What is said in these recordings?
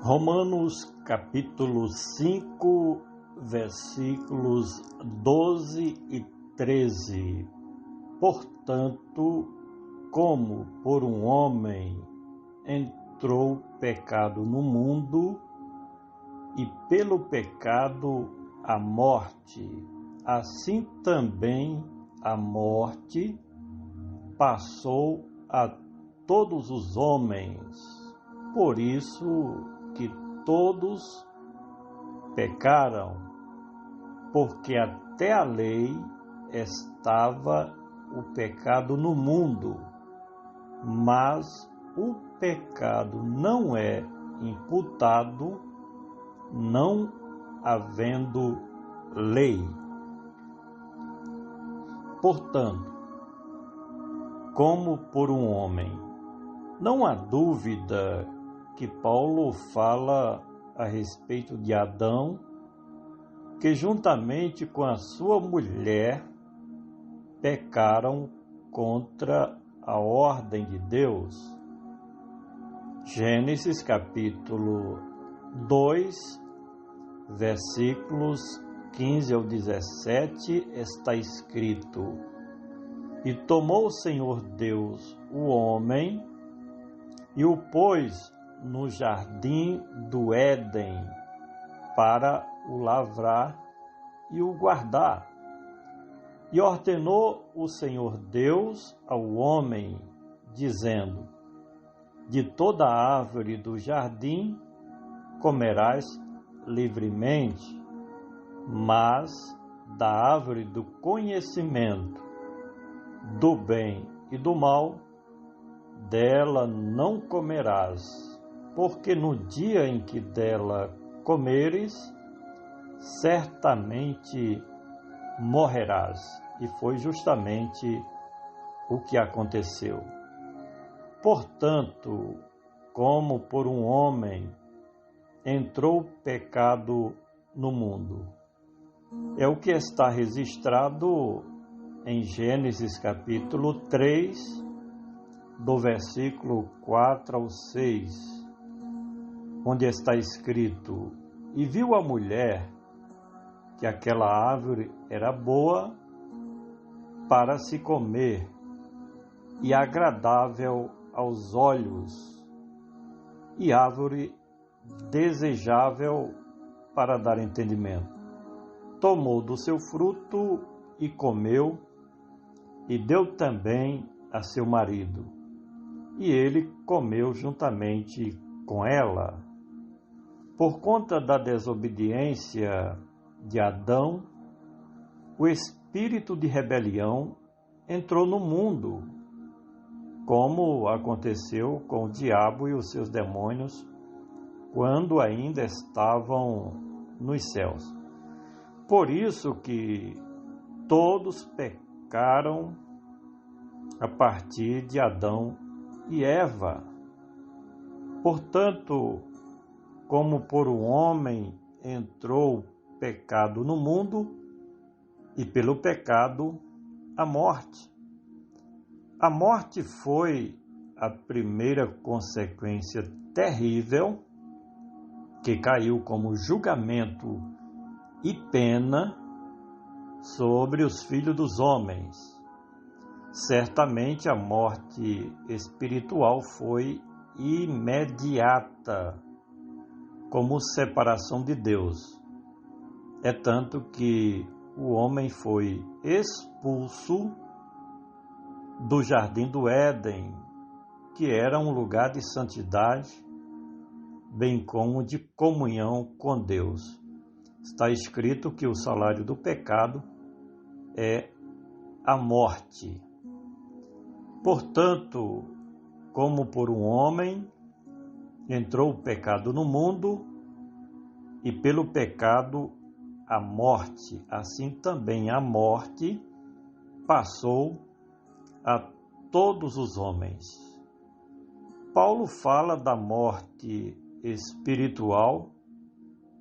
Romanos capítulo 5, versículos 12 e 13. Portanto, como por um homem entrou o pecado no mundo, e pelo pecado a morte, assim também a morte passou a todos os homens. Por isso que todos pecaram, porque até a lei estava o pecado no mundo, mas o pecado não é imputado, não havendo lei. Portanto, como por um homem, não há dúvida que Paulo fala a respeito de Adão, que juntamente com a sua mulher pecaram contra a ordem de Deus. Gênesis capítulo 2, versículos 15 ao 17, está escrito: E tomou o Senhor Deus o homem e o pôs no jardim do Éden para o lavrar e o guardar. E ordenou o Senhor Deus ao homem, dizendo: De toda a árvore do jardim comerás livremente, mas da árvore do conhecimento do bem e do mal, dela não comerás, porque no dia em que dela comeres, certamente morrerás. E foi justamente o que aconteceu. Portanto, como por um homem entrou o pecado no mundo, é o que está registrado em Gênesis capítulo 3, do versículo 4 ao 6, onde está escrito: E viu a mulher que aquela árvore era boa para se comer e agradável aos olhos, e árvore desejável para dar entendimento. Tomou do seu fruto e comeu, e deu também a seu marido, e ele comeu juntamente com ela. Por conta da desobediência de Adão, o espírito de rebelião entrou no mundo, como aconteceu com o diabo e os seus demônios quando ainda estavam nos céus. Por isso que todos pecaram a partir de Adão e Eva. Portanto, como por um homem entrou o pecado no mundo, e pelo pecado a morte. A morte foi a primeira consequência terrível que caiu como julgamento e pena sobre os filhos dos homens. Certamente a morte espiritual foi imediata, como separação de Deus. É tanto que o homem foi expulso do jardim do Éden, que era um lugar de santidade, bem como de comunhão com Deus. Está escrito que o salário do pecado é a morte. Portanto, como por um homem entrou o pecado no mundo, e pelo pecado a morte, assim também a morte passou a todos os homens. Paulo fala da morte espiritual,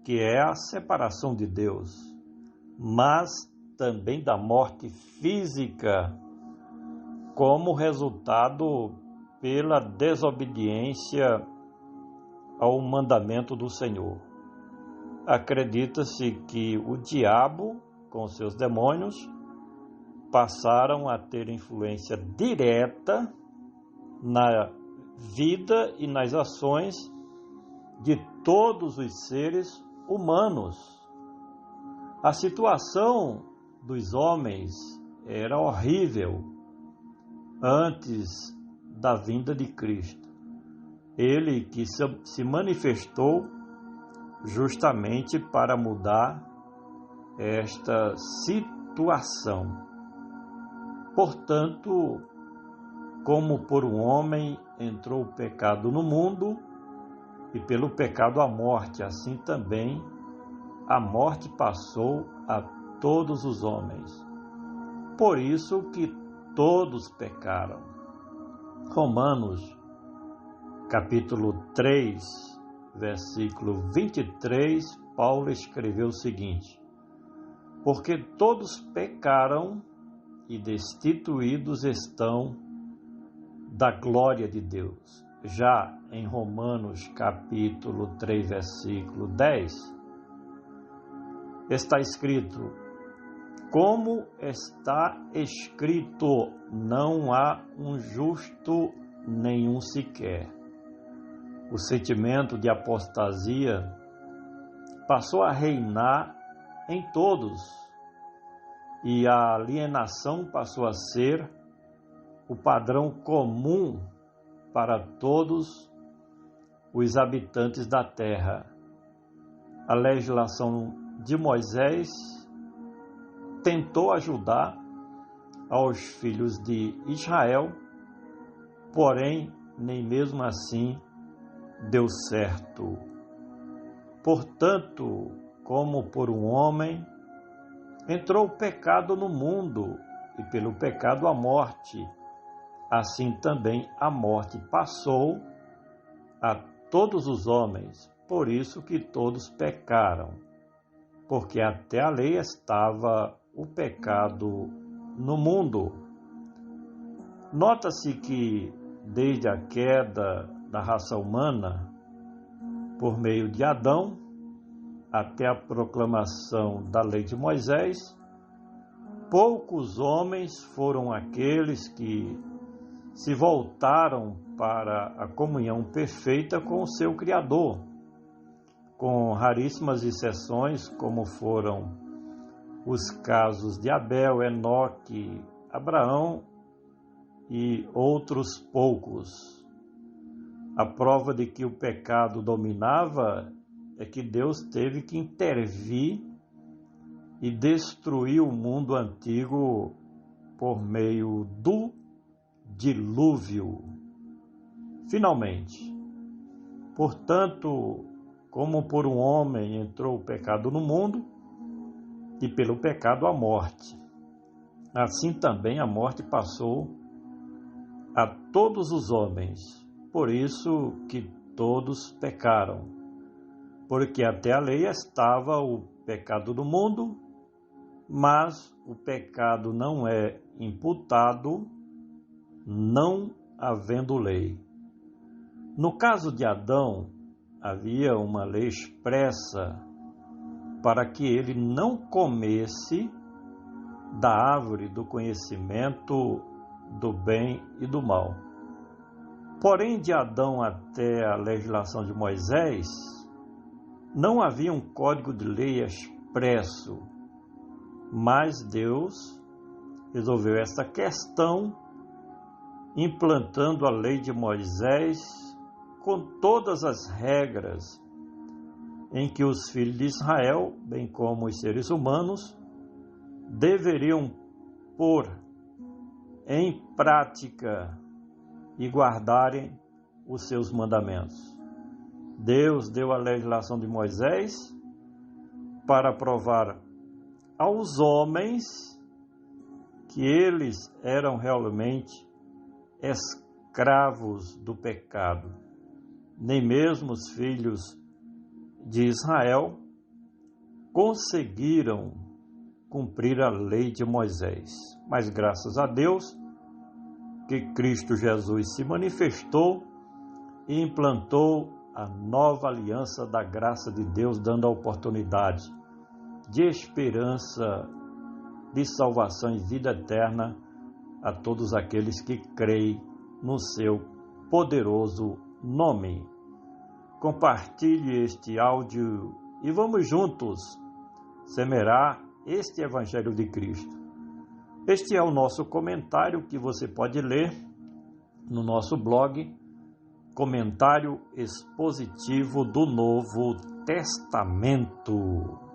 que é a separação de Deus, mas também da morte física, como resultado pela desobediência ao mandamento do Senhor. Acredita-se que o diabo, com seus demônios, passaram a ter influência direta na vida e nas ações de todos os seres humanos. A situação dos homens era horrível antes da vinda de Cristo. Ele que se manifestou justamente para mudar esta situação. Portanto, como por um homem entrou o pecado no mundo, e pelo pecado a morte, assim também a morte passou a todos os homens. Por isso que todos pecaram. Romanos, capítulo 3, versículo 23, Paulo escreveu o seguinte: porque todos pecaram e destituídos estão da glória de Deus. Já em Romanos capítulo 3, versículo 10, está escrito: como está escrito, não há um justo nenhum sequer. O sentimento de apostasia passou a reinar em todos, e a alienação passou a ser o padrão comum para todos os habitantes da terra. A legislação de Moisés tentou ajudar aos filhos de Israel, porém, nem mesmo assim deu certo. Portanto, como por um homem, entrou o pecado no mundo, e pelo pecado a morte. Assim também a morte passou a todos os homens, por isso que todos pecaram, porque até a lei estava o pecado no mundo. Nota-se que desde a queda da raça humana, por meio de Adão, até a proclamação da lei de Moisés, poucos homens foram aqueles que se voltaram para a comunhão perfeita com o seu Criador, com raríssimas exceções, como foram os casos de Abel, Enoque, Abraão e outros poucos. A prova de que o pecado dominava é que Deus teve que intervir e destruir o mundo antigo por meio do dilúvio. Finalmente, portanto, como por um homem entrou o pecado no mundo, e pelo pecado a morte, assim também a morte passou a todos os homens. Por isso que todos pecaram, porque até a lei estava o pecado do mundo, mas o pecado não é imputado, não havendo lei. No caso de Adão, havia uma lei expressa para que ele não comesse da árvore do conhecimento do bem e do mal. Porém, de Adão até a legislação de Moisés, não havia um código de lei expresso, mas Deus resolveu esta questão implantando a lei de Moisés com todas as regras em que os filhos de Israel, bem como os seres humanos, deveriam pôr em prática e guardarem os seus mandamentos. Deus deu a legislação de Moisés para provar aos homens que eles eram realmente escravos do pecado. Nem mesmo os filhos de Israel conseguiram cumprir a lei de Moisés. Mas graças a Deus que Cristo Jesus se manifestou e implantou a nova aliança da graça de Deus, dando a oportunidade de esperança, de salvação e vida eterna a todos aqueles que creem no seu poderoso nome. Compartilhe este áudio e vamos juntos semear este Evangelho de Cristo. Este é o nosso comentário que você pode ler no nosso blog, Comentário Expositivo do Novo Testamento.